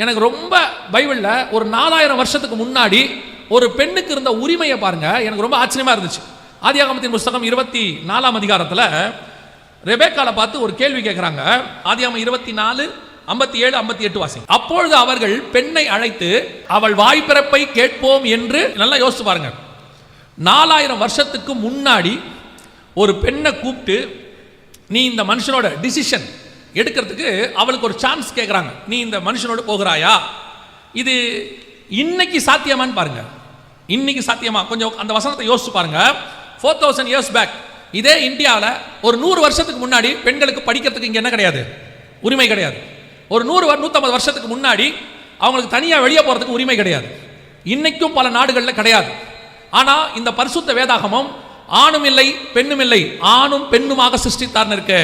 எனக்கு ரொம்ப பைபிளில் ஒரு 4000 வருஷத்துக்கு முன்னாடி ஒரு பெண்ணுக்கு இருந்த உரிமையை பாருங்க, எனக்கு ரொம்ப ஆச்சரியமா இருந்துச்சு. ஆதியாகமத்தின் புஸ்தகம் 24ஆம் அதிகாரத்தில் ரெபேக்கால பார்த்து ஒரு கேள்வி கேட்குறாங்க. ஆதியாகமம் 24, 57, 58 வாசி. அப்பொழுது அவர்கள் பெண்ணை அழைத்து அவள் வாய்ப்பிறப்பை கேட்போம் என்று நல்லா யோசிச்சு பாருங்க. 4000 வருஷத்துக்கு முன்னாடி ஒரு பெண்ணை கூப்பிட்டு நீ இந்த மனுஷனோட டிசிஷன் எடுக்கிறதுக்கு அவளுக்கு ஒரு சான்ஸ் கேட்குறாங்க. நீ இந்த மனுஷனோடு போகிறாயா? இது இன்னைக்கு சாத்தியமான்னு பாருங்க. இன்னைக்கு சாத்தியமா? கொஞ்சம் அந்த வசனத்தை யோசிச்சு பாருங்க. 4000 years பேக் இதே இந்தியாவில் ஒரு 100 வருஷத்துக்கு முன்னாடி பெண்களுக்கு படிக்கிறதுக்கு இங்கே என்ன கிடையாது, உரிமை கிடையாது. ஒரு 150 வருஷத்துக்கு முன்னாடி அவங்களுக்கு தனியாக வெளியே போகிறதுக்கு உரிமை கிடையாது. இன்னைக்கும் பல நாடுகளில் கிடையாது. ஆனால் இந்த பரிசுத்த வேதாகமம் ஆணும் இல்லை பெண்ணும் இல்லை, ஆணும் பெண்ணுமாக சிருஷ்டித்தார்னு இருக்கு.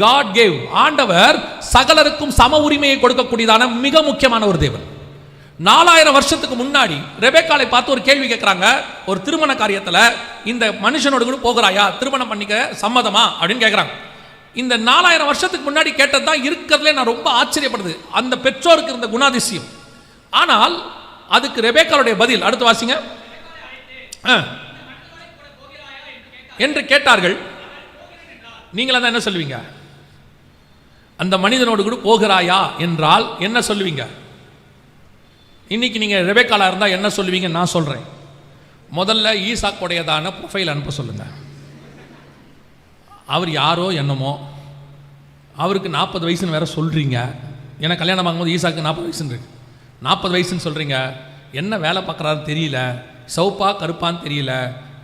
காட் கேவ், ஆண்டவர் சகலருக்கும் சம உரிமையை கொடுக்கக்கூடியதான மிக முக்கியமான ஒரு தேவன். 4000 வருஷத்துக்கு முன்னாடி ரெபேக்காலை பார்த்து ஒரு கேள்வி கேட்குறாங்க. ஒரு திருமண காரியத்தில் இந்த மனுஷனோடு கூட போகிறாயா, திருமணம் பண்ணிக்க சம்மதமா அப்படின்னு கேட்குறாங்க. இந்த 4000 வருஷத்துக்கு முன்னாடி கேட்டது தான் இருக்கிறதுலே நான் ரொம்ப ஆச்சரியப்படுது, அந்த பெற்றோருக்கு இருந்த குணாதிசயம். ஆனால் அதுக்கு ரெபேக்காலுடைய பதில் அடுத்து வாசிங்க. என்று கேட்டார்கள். நீங்களா தான் என்ன சொல்லுவீங்க? அந்த மனிதனோடு கூட போகிறாயா என்றால் என்ன சொல்லுவீங்க? இன்னைக்கு நீங்க ரெபேக்காலா இருந்தால் என்ன சொல்லுவீங்க? நான் சொல்றேன். முதல்ல ஈசாக்குடையதான ப்ரொஃபைல் அனுப்ப சொல்லுங்க. அவர் யாரோ என்னமோ, அவருக்கு 40 வயசுன்னு வேற சொல்றீங்க. ஏன்னா கல்யாணம் ஆகும்போது ஈசாக்கு 40 வயசுன்னு இருக்கு. 40 வயசுன்னு சொல்றீங்க. என்ன வேலை பார்க்குறாரு தெரியல, சவுப்பா கருப்பான்னு தெரியல,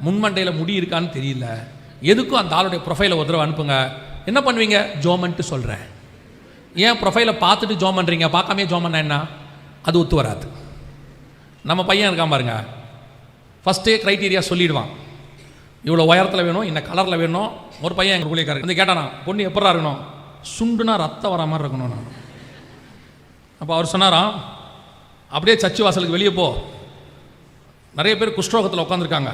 முன்மண்டையில் முடி இருக்கான்னு தெரியல. எதுக்கும் அந்த ஆளுடைய ப்ரொஃபைலை ஒரு தடவை அனுப்புங்க. என்ன பண்ணுவீங்க? ஜோமன்ட்டு சொல்கிறேன். ஏன் ப்ரொஃபைலை பார்த்துட்டு ஜோம் பண்ணுறீங்க? பார்க்காமே ஜோம் பண்ண என்ன? அது ஒத்து வராது. நம்ம பையன் இருக்கான் பாருங்க, ஃபஸ்ட்டே க்ரைட்டீரியா சொல்லிடுவான். இவ்வளோ உயரத்தில் வேணும், இந்த கலரில் வேணும். ஒரு பையன் எங்கள் ஊழியக்காரர் வந்து கேட்டானா, பொண்ணு எப்படா இருக்கணும்? சுண்டுனா ரத்தம் வர மாதிரி இருக்கணும். நான் அப்போ அவர் சொன்னாராம், அப்படியே சர்ச்சு வாசலுக்கு வெளியே போ, நிறைய பேர் குஷ்டரோகத்தில் உட்காந்துருக்காங்க,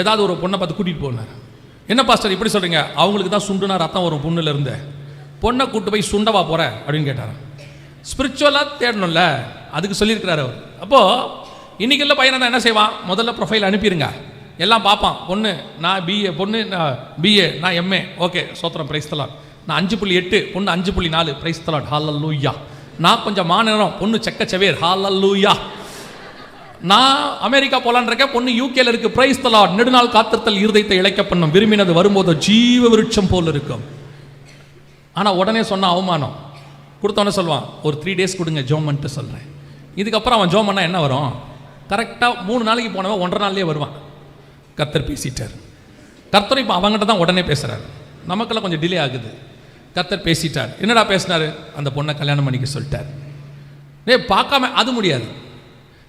ஏதாவது ஒரு பொண்ணை பார்த்து கூட்டிகிட்டு போனார். என்ன பாஸ்டர் இப்படி சொல்கிறீங்க? அவங்களுக்கு தான் சுண்டுனா ரத்தம் வரும் பொண்ணுலேருந்து, பொண்ணை கூப்பிட்டு போய் சுண்டவா போகிற அப்படின்னு கேட்டார். ஸ்பிரிச்சுவலாக தேடணும்ல, அதுக்கு சொல்லியிருக்கிறார் அவர். அப்போது இன்றைக்கி இல்லை பையனை தான் என்ன செய்வான்? முதல்ல ப்ரொஃபைல் அனுப்பிடுங்க, எல்லாம் பார்ப்பான். பொண்ணு நான் பிஏ, பொண்ணு நான் பிஏ, நான் எம்ஏ, ஓகே சோத்திரம் பிரைஸ் தலாட். நான் 5.8, பொண்ணு 5.4 பிரைஸ் தலாட், ஹல்லேலூயா. நான் கொஞ்சம் மாநிலம், பொண்ணு செக்கச்சவேர், ஹல்லேலூயா. நான் அமெரிக்கா போலான் இருக்கேன், பொண்ணு யூகேல இருக்கு, பிரைஸ் தலாட். நெடுநாள் காத்திருத்தல் இருதயத்தை இழைக்க பண்ணும், விரும்பினது வரும்போது ஜீவ விருட்சம் போல் இருக்கும். ஆனால் உடனே சொன்ன அவமானம் கொடுத்தவனே சொல்லுவான், ஒரு 3 days கொடுங்க ஜோமன்ட்டு சொல்கிறேன். இதுக்கப்புறம் அவன் ஜோம் பண்ணால் என்ன வரும்? கரெக்டாக 3 நாளைக்கு போனவன் 1.5 நாள்லேயே வருவான். கர்த்தர் பேசிட்டார். கர்த்தர் இப்போ அவங்ககிட்ட தான் உடனே பேசுகிறார். நமக்கெல்லாம் கொஞ்சம் டிலே ஆகுது. கர்த்தர் பேசிட்டார். என்னடா பேசினார்? அந்த பொண்ணை கல்யாணம் பண்ணிக்க சொல்லிட்டார். பார்க்காம அது முடியாது.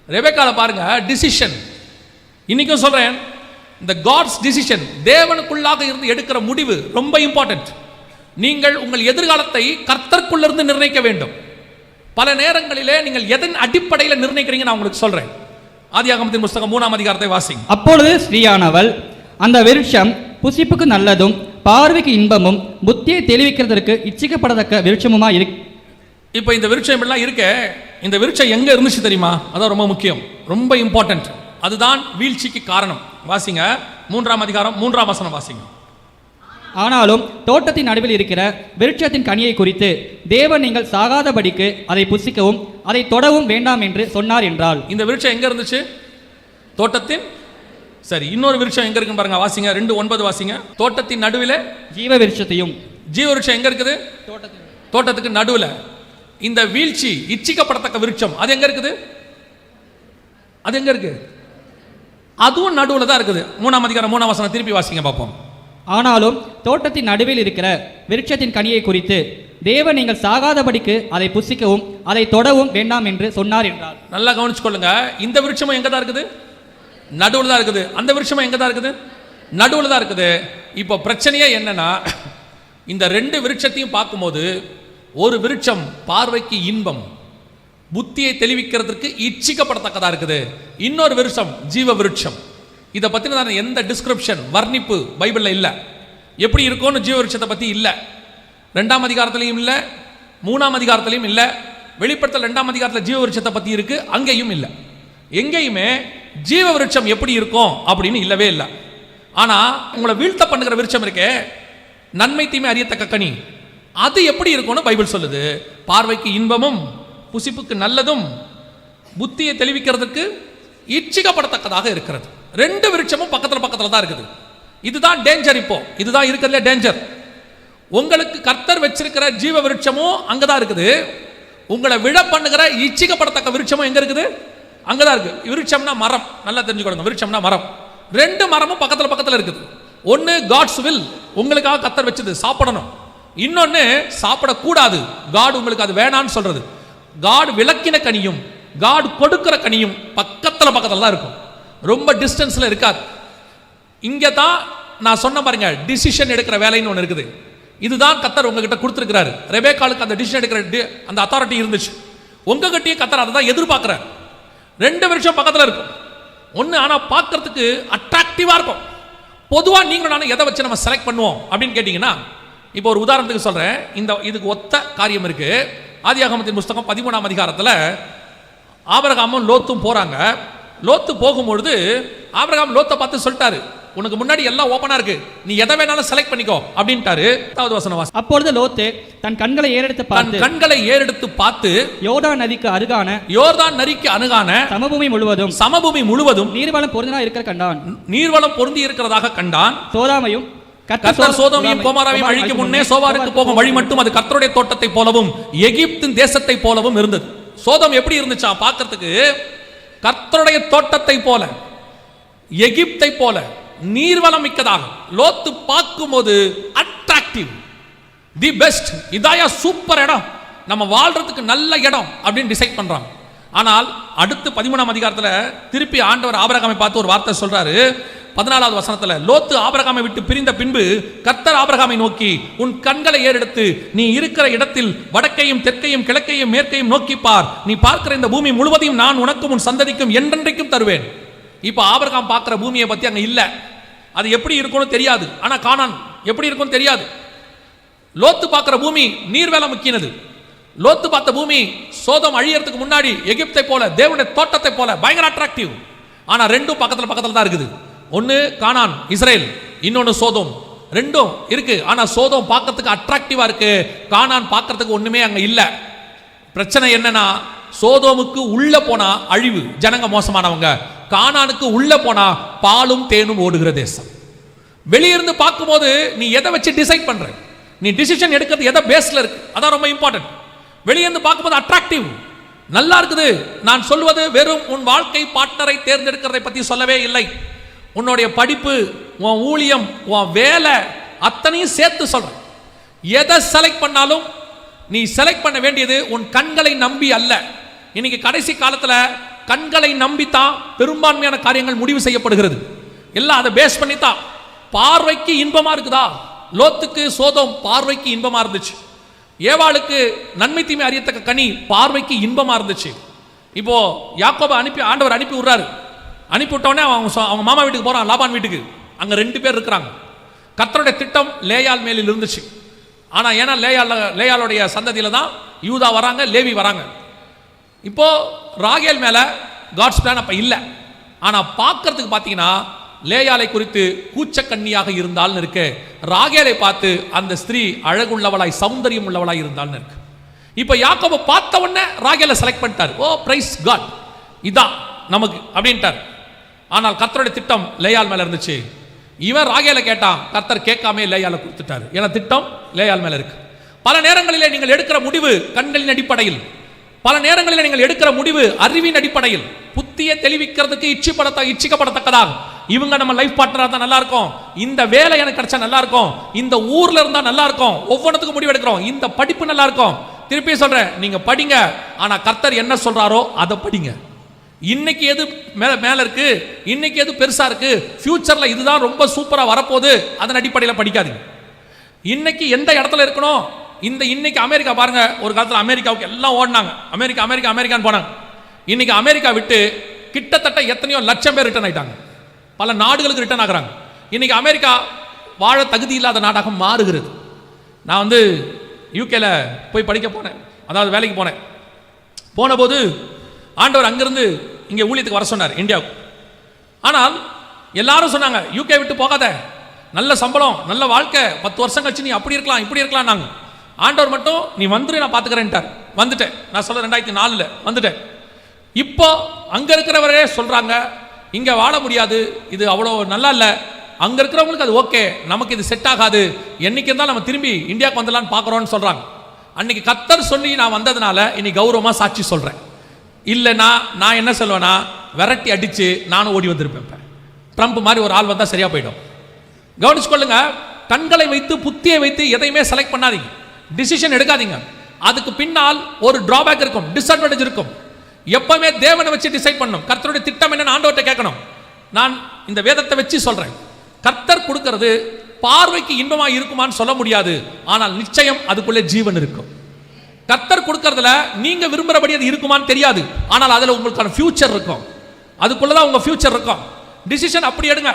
ரெபேக்கால பாருங்க, டிசிஷன். இன்னைக்கும் சொல்றேன், இந்த காட்ஸ் டிசிஷன், தேவனுக்குள்ளாக இருந்து எடுக்கிற முடிவு ரொம்ப இம்பார்ட்டன்ட். நீங்கள் உங்கள் எதிர்காலத்தை கர்த்தருக்குள்ளிருந்து நிர்ணயிக்க வேண்டும். பல நேரங்களிலே நீங்கள் எதன் அடிப்படையில் நிர்ணயிக்கிறீங்க நான் உங்களுக்கு சொல்றேன். ஆதியாகமத்தின் புஸ்தகம் 3ஆம் அதிகாரத்தை வாசிங்க. அப்பொழுது ஸ்ரீயானவள், அந்த விருட்சம் புசிப்புக்கு நல்லதும் பார்வைக்கு இன்பமும் புத்தியை தெளிவிக்கிறதற்கு இச்சிக்கப்படத்தக்க விருட்சமுமா இருக்கு. இப்போ இந்த விருட்சம் இப்படிலாம் இருக்கே, இந்த விருட்சம் எங்க இருந்துச்சு தெரியுமா? அதான் ரொம்ப முக்கியம், ரொம்ப இம்பார்ட்டன்ட். அதுதான் வீழ்ச்சிக்கு காரணம். வாசிங்க 3ஆம் அதிகாரம் 3ஆம் வசனம் வாசிங்க. ஆனாலும் தோட்டத்தின் நடுவில் இருக்கிற விருட்சத்தின் கனியை குறித்து தேவன் நீங்கள் சாகாதபடிக்கு அதை புசிக்கவும் அதை தொடவும் வேண்டாம் என்று சொன்னார் என்றால். இந்த விருட்சம் எங்க இருந்துச்சு? தோட்டத்தின். சரி, இன்னொரு விருட்சம் எங்க இருக்குன்னு பாருங்க. வாசிங்க 2:9 வாசிங்க. தோட்டத்தின் நடுவில் ஜீவ விருட்சத்தையும். ஜீவ விருட்சம் எங்க இருக்குது? தோட்டத்துக்கு நடுவில். இந்த வீழ்ச்சி இச்சிக்கப்படத்தக்க விருட்சம் அது எங்க இருக்குது? அது எங்க இருக்கு? அதுவும் நடுவில் தான் இருக்குது. 3ஆம் அதிகாரம் 3ஆம் வசனம் திருப்பி வாசிங்க பார்ப்போம். ஆனாலும் தோட்டத்தின் நடுவில் இருக்கிற விருட்சத்தின் கனியை குறித்து தேவன் நீங்கள் சாகாதபடிக்கு அதை புசிக்கவும் அதை தொடவும் வேண்டாம் என்று சொன்னார் என்றார். நல்லா கவனிச்சுக்கொள்ளுங்க. இந்த விருட்சமும் எங்க தான் இருக்குது? நடுவில் தான் இருக்குது. அந்த விருட்சமும் எங்க தான் இருக்குது? நடுவில் தான் இருக்குது. இப்போ பிரச்சனையே என்னன்னா, இந்த 2 விருட்சத்தையும் பார்க்கும்போது ஒரு விருட்சம் பார்வைக்கு இன்பம், புத்தியை தெளிவிக்கிறதுக்கு இச்சிக்கப்படத்தக்கதா இருக்குது. இன்னொரு விருட்சம் ஜீவ விருட்சம். இதை பற்றின எந்த டிஸ்கிரிப்ஷன், வர்ணிப்பு பைபிளில் இல்லை. எப்படி இருக்கும்னு ஜீவ விருட்சத்தை பற்றி இல்லை. 2ஆம் அதிகாரத்திலையும் இல்லை, 3ஆம் அதிகாரத்திலையும் இல்லை, வெளிப்படுத்தல் 2ஆம் அதிகாரத்தில் ஜீவ விருட்சத்தை பத்தி இருக்கு, அங்கேயும் இல்லை. எங்கேயுமே ஜீவ விருட்சம் எப்படி இருக்கும் அப்படின்னு இல்லவே இல்லை. ஆனா உங்களை வீழ்த்த பண்ணுகிற விருட்சம் இருக்கே, நன்மை தீமை அறியத்தக்க கனி, அது எப்படி இருக்கும்னு பைபிள் சொல்லுது. பார்வைக்கு இன்பமும் புசிப்புக்கு நல்லதும் புத்தியை தெளிவிக்கிறதுக்கு இச்சிக்கப்படத்தக்கதாக இருக்கிறது. ரெண்டு விருட்சமும் பக்கத்துல தான் இருக்குது. இதுதான் டேஞ்சர். இப்போ இதுதான் இருக்கிறதுல டேஞ்சர். உங்களுக்கு கர்த்தர் வச்சிருக்கிற ஜீவ விருட்சமும் அங்கதான் இருக்குது. உங்களை விழ பண்ணுகிற இச்சிக்கப்படத்தக்க விருட்சமும் எங்க இருக்குது? அங்கதான் இருக்கு. விருட்சம்னா மரம், நல்லா தெரிஞ்சுக்கொள்ளுங்க. விருட்சம்னா மரம். ரெண்டு மரமும் பக்கத்துல இருக்குது. ஒன்னு காட்ஸ் வில், உங்களுக்காக கர்த்தர் வச்சது சாப்பிடணும். இன்னொன்னு சாப்பிடக்கூடாது, காட் உங்களுக்கு அது வேணான்னு சொல்றது. காட் விளக்கின கனியும் காட் கொடுக்கிற கனியும் பக்கத்துல தான் இருக்கும், ரொம்ப டிஸ்டன்ஸ்ல இருக்காது. இங்க தான் நான் சொன்ன பாருங்க, டிசிஷன் எடுக்கிற வேலைன்னு ஒன்று இருக்குது. இதுதான் கர்த்தர் உங்ககிட்ட கொடுத்துருக்கிறாரு. ரெபேக்காளுக்கு அந்த டிசிஷன் எடுக்கிற அந்த அத்தாரிட்டி இருந்துச்சு. உங்ககிட்டயே கர்த்தர் அதை தான் எதிர்பார்க்கிறார். ரெண்டு வருஷம் பக்கத்தில் இருக்கும் ஒன்று, ஆனால் பார்க்கறதுக்கு அட்ராக்டிவாக இருக்கும். பொதுவாக நீங்களும் நானும் எதை வச்சு நம்ம செலக்ட் பண்ணுவோம் அப்படின்னு கேட்டிங்கன்னா, இப்போ ஒரு உதாரணத்துக்கு சொல்கிறேன். இதுக்கு ஒத்த காரியம் இருக்கு. ஆதியாகமத்தின் புஸ்தகம் 13ஆம் அதிகாரத்தில் ஆபிரகாமும் லோத்தும் போகிறாங்க. லோத்து போகும்பொழுது ஆபிரகாம் லோத்தை பார்த்து சொல்லிட்டாரு, உனக்கு முன்னாடி எல்லாம் ஓப்பனா இருக்கு, நீ எதை வேணாலும் செலக்ட் பண்ணிக்கோ அப்படின்ட்டாரு. 8வது வசனம் வாசி. அப்பொழுது லோத்து தன் கண்களை ஏறெடுத்து பார்த்து யோர்தான் நதிக்கு அருகான சமபூமி முழுவதும் நீர்வளம் பொருந்தி இருக்கிறதாக கண்டான். கர்த்தர் சோதோமையும் கோமாராவையும் அழிக்கும் முன்னே சோவாருக்கு போகும் வழி மட்டும் அது கர்த்தருடைய தோட்டத்தை போலவும் எகிப்தின் தேசத்தை போலவும் இருந்தது. சோதம் எப்படி இருந்துச்சா பார்க்கிறதுக்கு? கர்த்தருடைய தோட்டத்தை போல, எகிப்தை போல நீர்வளம் மிக்கதாக. லோத்து பார்க்கும்போது அட்ராக்டிவ், தி பெஸ்ட், இதாயா சூப்பர் இடம், நம்ம வாழ்றதுக்கு நல்ல இடம் அப்படின்னு டிசைட் பண்றாங்க. ஆனால் அடுத்து 13ஆம் அதிகாரத்தில் திருப்பி ஆண்டவர் ஆபிரகாமை பார்த்து ஒரு வார்த்தை சொல்றாரு. 14வது வசனத்தில், லோத்து ஆபிரகாமை விட்டு பிரிந்த பின்பு கர்த்தர் ஆபிரகாமை நோக்கி, உன் கண்களை ஏறெடுத்து நீ இருக்கிற இடத்தில் வடக்கையும் தெற்கையும் கிழக்கையும் மேற்கையும் நோக்கி பார். நீ பார்க்கிற இந்த பூமி முழுவதையும் நான் உனக்கும் உன் சந்ததிக்கும் என்றென்றைக்கும் தருவேன். இப்போ ஆபிரகாம் பார்க்கிற பூமியை பற்றி அங்கே இல்லை, அது எப்படி இருக்கும்னு தெரியாது. ஆனால் கானான் எப்படி இருக்கும்னு தெரியாது. லோத்து பார்க்கிற பூமி நீர்வேலம் முக்கியது. லோத்து பார்த்த பூமி சோதம் அழியறதுக்கு முன்னாடி எகிப்தை போல, தேவனுடைய தோட்டத்தை போல பயங்கர அட்ராக்டிவ். ஆனால் ரெண்டும் பக்கத்தில் தான் இருக்குது. ஒன்று கானான் இஸ்ரேல், இன்னொன்று சோதோம். ரெண்டும் இருக்கு, ஆனால் சோதோம் பார்க்கறதுக்கு அட்ராக்டிவா இருக்கு, கானான் பார்க்கறதுக்கு ஒண்ணுமே அங்கே இல்லை. பிரச்சனை என்னன்னா, சோதோமுக்கு உள்ள போனா அழிவு, ஜனங்க மோசமானவங்க. கானானுக்கு உள்ள போனா பாலும் தேனும் ஓடுகிற தேசம். வெளியிருந்து பார்க்கும்போது நீ எதை வச்சு டிசைட் பண்ற, நீ டிசிஷன் எடுக்கிறது எதை பேஸ்ல இருக்கு, அதான் ரொம்ப இம்பார்ட்டன்ட். வெளியிருந்து பார்க்கும்போது அட்ராக்டிவ் நல்லா இருக்குது. நான் சொல்வது வெறும் உன் வாழ்க்கை பார்ட்னரை தேர்ந்தெடுக்கிறதை பத்தி சொல்லவே இல்லை. உன்னுடைய படிப்பு, உன் ஊழியம், உன் வேலை அத்தனையும் சேர்த்து சொல்றேன். எதை செலக்ட் பண்ணாலும் நீ செலக்ட் பண்ண வேண்டியது உன் கண்களை நம்பி அல்ல. இன்னைக்கு கடைசி காலத்தில் கண்களை நம்பித்தான் பெரும்பான்மையான காரியங்கள் முடிவு செய்யப்படுகிறது. எல்லாம் அதை பேஸ் பண்ணித்தான். பார்வைக்கு இன்பமா இருக்குதா? லோத்துக்கு சோதோம் பார்வைக்கு இன்பமா இருந்துச்சு. ஏவாளுக்கு நன்மை தீமை அறியத்தக்க கனி பார்வைக்கு இன்பமா இருந்துச்சு. இப்போ யாக்கோபை ஆண்டவர் அனுப்பி விடுறாரு. அனுப்பி விட்டோடனே அவங்க மாமா வீட்டுக்கு போறான், லாபான் வீட்டுக்கு. அங்க 2 பேர் இருக்கிறாங்க. கர்த்தருடைய திட்டம் லேயால் மேலில் இருந்துச்சு. ஆனா ஏன்னா லேயாளுடைய சந்ததியில தான் யூதா வராங்க, லேவி வராங்க. இப்போ ராகேல் மேல காட்ஸ் பிளான் அப்ப இல்லை. ஆனா பார்க்கறதுக்கு பார்த்தீங்கன்னா லேயாலை குறித்து கூச்சக்கண்ணியாக இருந்தால்னு இருக்கு. ராகேலை பார்த்து அந்த ஸ்திரீ அழகுள்ளவளாய் சௌந்தரியம் உள்ளவளாய் இருந்தால்னு இருக்கு. இப்போ யாக்கோபு பார்த்த உடனே ராகேலை செலக்ட் பண்ணிட்டார். ஓ பிரைஸ் காட், இதான் நமக்கு அப்படின்ட்டார். ஆனால் கர்த்தருடைய திட்டம் லேயால் மேல இருந்துச்சு. இவன் ராகேலை கேட்டான், கர்த்தர் கேட்காமே லேயாலை கொடுத்துட்டாரு. ஏன்னா திட்டம் லேயால் மேல இருக்கு. பல நேரங்களிலே நீங்கள் எடுக்கிற முடிவு கண்களின் அடிப்படையில், பல நேரங்களில் நீங்கள் எடுக்கிற முடிவு அறிவின் அடிப்படையில், புத்தியை தெளிவிக்கிறதுக்கு இச்சிக்கப்படத்தக்கதாக. இவங்க நம்ம லைஃப் பார்ட்னரா தான் நல்லா இருக்கும், இந்த வேலை எனக்கு கிடைச்சா நல்லா இருக்கும், இந்த ஊர்ல இருந்தா நல்லா இருக்கும், ஒவ்வொன்றுத்துக்கும் முடிவு எடுக்கிறோம், இந்த படிப்பு நல்லா இருக்கும். திருப்பி சொல்றேன், நீங்க படிங்க, ஆனா கர்த்தர் என்ன சொல்றாரோ அதை படிங்க. இன்னைக்கு எது மேல இருக்கு, இன்னைக்கு எது பெருசா இருக்கு, ஃபியூச்சர்ல இதுதான் ரொம்ப சூப்பரா வரப்போகுது, அதன் அடிப்படையில் படிக்காதீங்க. இன்னைக்கு எந்த இடத்துல இருக்கணும், இன்னைக்கு அமெரிக்கா பாருங்க, ஒரு காலத்தில் அமெரிக்காவுக்கு எல்லாம் ஓடினாங்க, அமெரிக்கான்னு போனாங்க. இன்னைக்கு அமெரிக்கா விட்டு கிட்டத்தட்ட எத்தனையோ லட்சம் பேர் ரிட்டர்ன் ஆயிட்டாங்க, பல நாடுகளுக்கு ரிட்டர்ன் ஆகுறாங்க. இன்னைக்கு அமெரிக்கா வாழ தகுதி இல்லாத நாடாக மாறுகிறது. நான் யூகேல போய் படிக்க போனேன், அதாவது வேலைக்கு போனேன். போனபோது ஆண்டவர் அங்கிருந்து இங்கே ஊழியத்துக்கு வர சொன்னார் இந்தியாவுக்கு. ஆனால் எல்லாரும் சொன்னாங்க யூகே விட்டு போகாத, நல்ல சம்பளம், நல்ல வாழ்க்கை, 10 வருஷம் கழிச்சு நீ அப்படி இருக்கலாம் இப்படி இருக்கலாம். நாங்கள் ஆண்டவர் மட்டும் நீ வந்துரு, நான் பார்த்துக்கிறேன்ட்டார். வந்துட்டேன். நான் சொல்ல 2004 வந்துட்டேன். இப்போ அங்கே இருக்கிறவரே சொல்கிறாங்க இங்கே வாழ முடியாது, இது அவ்வளோ நல்லா இல்லை. அங்கே இருக்கிறவங்களுக்கு அது ஓகே, நமக்கு இது செட் ஆகாது, என்னைக்கு இருந்தாலும் நம்ம திரும்பி இந்தியாவுக்கு வந்துடலான்னு பார்க்குறோன்னு சொல்கிறாங்க. அன்னைக்கு கர்த்தர் சொல்லி நான் வந்ததுனால இன்னைக்கு கௌரவமாக சாட்சி சொல்கிறேன். இல்லைன்னா நான் என்ன சொல்லுவேன்னா விரட்டி அடித்து நானும் ஓடி வந்திருப்பேன். ட்ரம்ப் மாதிரி ஒரு ஆள் வந்தால் சரியாக போயிடும். கவனிச்சுக்கொள்ளுங்க, கண்களை வைத்து புத்தியை வைத்து எதையுமே செலக்ட் பண்ணாதீங்க, டிசிஷன் எடுக்காதீங்க. அதுக்கு பின்னால் ஒரு டிராபேக் இருக்கும், டிஸ்அட்வான்டேஜ் இருக்கும். எப்பவுமே தேவனை வச்சு டிசைட் பண்ணணும். கர்த்தருடைய திட்டம் என்னன்னு ஆண்டவர்கிட்ட கேட்கணும். நான் இந்த வேதத்தை வச்சு சொல்றேன், கர்த்தர் கொடுக்கிறது பார்வைக்கு இன்பமா இருக்குமான்னு சொல்ல முடியாது, ஆனால் நிச்சயம் அதுக்குள்ளே ஜீவன் இருக்கும். கர்த்தர் கொடுக்கறதுல நீங்க விரும்புறபடி அது இருக்குமான்னு தெரியாது, ஆனால் அதுல உங்களுக்கான ஃபியூச்சர் இருக்கும். அதுக்குள்ளதான் உங்க ஃபியூச்சர் இருக்கும். டிசிஷன் அப்படி எடுங்க.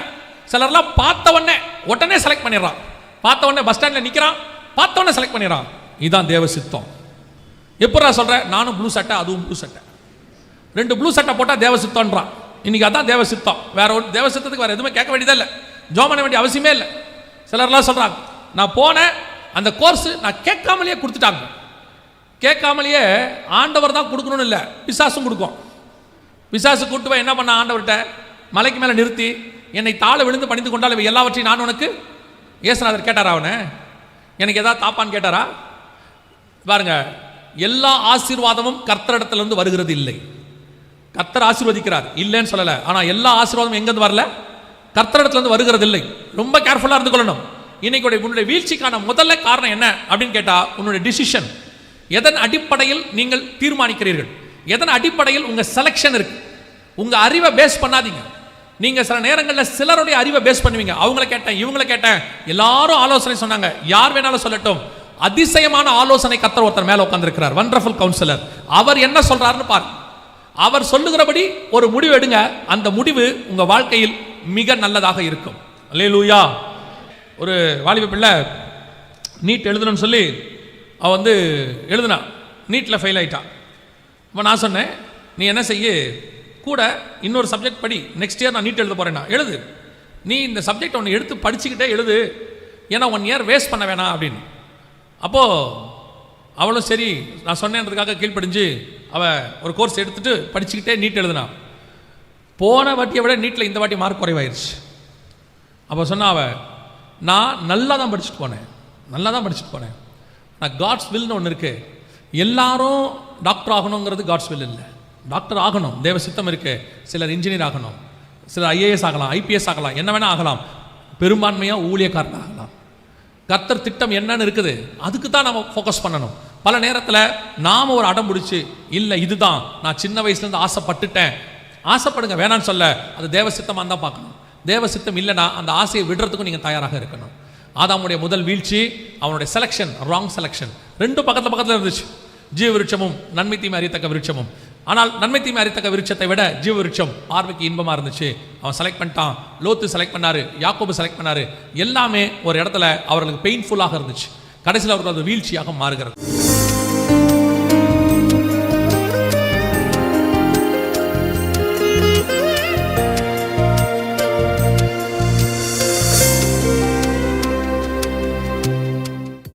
சிலர்லாம் பார்த்த உடனே செலக்ட் பண்ணிடுறான். பார்த்த உடனே பஸ் ஸ்டாண்ட்ல நிக்கிறான், பார்த்த உடனே செலக்ட் பண்ணிடுறான். இதுதான் தேவ சித்தம். எப்படி நான் சொல்றேன், நானும் ப்ளூ சட்டை அதுவும் ப்ளூ சட்டை, 2 ப்ளூ சட்டை போட்டா தேவ சித்தம்ன்றான். இன்னைக்கு அதான் தேவ சித்தம். வேற ஒரு தேவ சித்தத்துக்கு வேற எதுவுமே கேட்க வேண்டியதே இல்லை, ஜோம் பண்ண வேண்டிய அவசியமே இல்லை. சிலர்லாம் சொல்றாங்க நான் போனேன் அந்த கோர்ஸ் நான் கேட்காமலேயே கொடுத்துட்டாங்க. கேட்காமலேயே ஆண்டவர் தான் கொடுக்கணும்னு இல்லை, பிசாசும் கொடுக்கும். பிசாசு கூட்டு போய் என்ன பண்ண, ஆண்டவர்கிட்ட மலைக்கு மேலே நிறுத்தி என்னை தாழ விழுந்து பணிந்து கொண்டால் எல்லாவற்றையும் நான் உனக்கு. ஏசுநாதர் கேட்டாரா அவனை, எனக்கு ஏதாவது தாப்பான்னு கேட்டாரா? பாருங்க, எல்லா ஆசீர்வாதமும் கர்த்தரிடத்திலிருந்து வருகிறது இல்லை. கர்த்தர் ஆசீர்வதிக்கிறார் இல்லைன்னு சொல்லலை, ஆனால் எல்லா ஆசீர்வாதமும் எங்கேருந்து வரல, கர்த்தரிடத்திலிருந்து வருகிறது இல்லை. ரொம்ப கேர்ஃபுல்லாக இருந்து கொள்ளணும். இன்னைக்கு உன்னுடைய வீழ்ச்சிக்கான முதல்ல காரணம் என்ன அப்படின்னு கேட்டால், உன்னுடைய டிசிஷன். எதன் அடிப்படையில் நீங்கள் தீர்மானிக்கிறீர்கள், எதன் அடிப்படையில் உங்க செலக்ஷன் இருக்கு. உங்க அறிவை பேஸ் பண்ணாதீங்க. நீங்க சில நேரங்களில் சிலருடைய அறிவை பேஸ் பண்ணுவீங்க. அவங்கள கேட்டேன் இவங்களை கேட்டேன், எல்லாரும் ஆலோசனை சொன்னாங்க, யார் வேணாலும் சொல்லட்டும். அதிசயமான ஆலோசனை கர்த்தர் ஒருத்தர் மேல உட்கார்ந்திருக்கிறார், வண்டர்ஃபுல் கவுன்சிலர். அவர் என்ன சொல்றாருன்னு பாருங்க. அவர் சொல்லுகிறபடி ஒரு முடிவு எடுங்க, அந்த முடிவு உங்க வாழ்க்கையில் மிக நல்லதாக இருக்கும். அல்லேலூயா. ஒரு வாலிப பிள்ளை நீட் எழுதணும்னு சொல்லி அவ எழுதுனா, நீட்டில் ஃபெயில் ஆயிட்டான். இப்போ நான் சொன்னேன், நீ என்ன செய்ய, கூட இன்னொரு சப்ஜெக்ட் படி, நெக்ஸ்ட் இயர் நான் நீட் எழுத போறேன்னா எழுது. நீ இந்த சப்ஜெக்ட் ஒன்று எடுத்து படிச்சுக்கிட்டே எழுது, ஏன்னா 1 இயர் வேஸ்ட் பண்ண வேணாம் அப்படின்னு. அப்போது அவளும் சரி நான் சொன்னேன்றதுக்காக கீழ்ப்படிஞ்சு அவள் ஒரு கோர்ஸ் எடுத்துட்டு படிச்சுக்கிட்டே நீட் எழுதுனா. போன வாட்டியை விட நீட்டில் இந்த வாட்டி மார்க் குறைவாயிருச்சு. அப்போ சொன்னா அவள், நான் நல்லா தான் படிச்சுட்டு போனேன், நான் காட்ஸ் வில்னு ஒன்று இருக்கு. எல்லாரும் டாக்டர் ஆகணுங்கிறது காட்ஸ் வில் இல்லை. டாக்டர் ஆகணும், தேவ சித்தம் இருக்கு. சிலர் இன்ஜினியர் ஆகணும், சிலர் IAS ஆகலாம், IPS ஆகலாம், என்ன வேணா ஆகலாம். பெரும்பான்மையாக ஊழியக்காரன் ஆகலாம். கர்த்தர் திட்டம் என்னன்னு இருக்குது, அதுக்கு தான் நம்ம ஃபோக்கஸ் பண்ணணும். பல நேரத்தில் நாம் ஒரு அடம் பிடிச்சி, இல்லை இதுதான் நான் சின்ன வயசுலேருந்து ஆசைப்பட்டுட்டேன். ஆசைப்படுங்க, வேணான்னு சொல்ல, அது தேவ சித்தமாக தான் பார்க்கணும். தேவ சித்தம் இல்லைன்னா அந்த ஆசையை விடுறதுக்கும் நீங்கள் தயாராக இருக்கணும். ஆதாமுடைய முதல் வீழ்ச்சி, அவனுடைய செலக்ஷன் ராங் செலக்ஷன். 2 பக்கத்தில் இருந்துச்சு, ஜீவ விருட்சமும் நன்மை தீமை அறியத்தக்க விருட்சமும். ஆனால் நன்மை தீமை அறியத்தக்க விருட்சத்தை விட ஜீவ விருட்சம் பார்வைக்கு இன்பமாக இருந்துச்சு. அவன் செலக்ட் பண்ணிட்டான். லோத்து செலக்ட் பண்ணாரு, யாக்கோபு செலக்ட் பண்ணாரு. எல்லாமே ஒரு இடத்துல அவர்களுக்கு பெயின்ஃபுல்லாக இருந்துச்சு. கடைசியில் அவர்கள் அது வீழ்ச்சியாக மாறுகிறது.